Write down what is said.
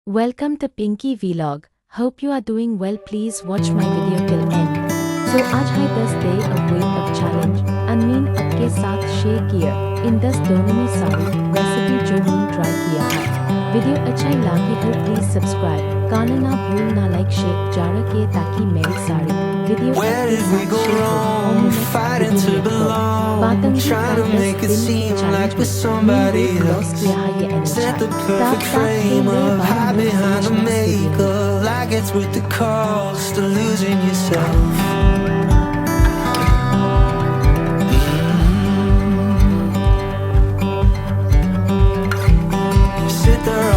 Welcome to Pinky Vlog. Hope you are doing well. Please watch my video till end. So आज है 10 day of weight of challenge अनमीन आपके साथ share किया इन 10 दोनों में सारी रेसिपी जो मैंने ट्राई किया है। वीडियो अच्छा लगे हो प्लीज सब्सक्राइब करना ना भूलना लाइक शेयर जारा किए ताकि मेरी सारी video Where did we go wrong? Fighting to belong, trying to make it seem like we're somebody else. Set the perfect frame up, hide behind the makeup, like it's worth the cost of losing yourself. You sit there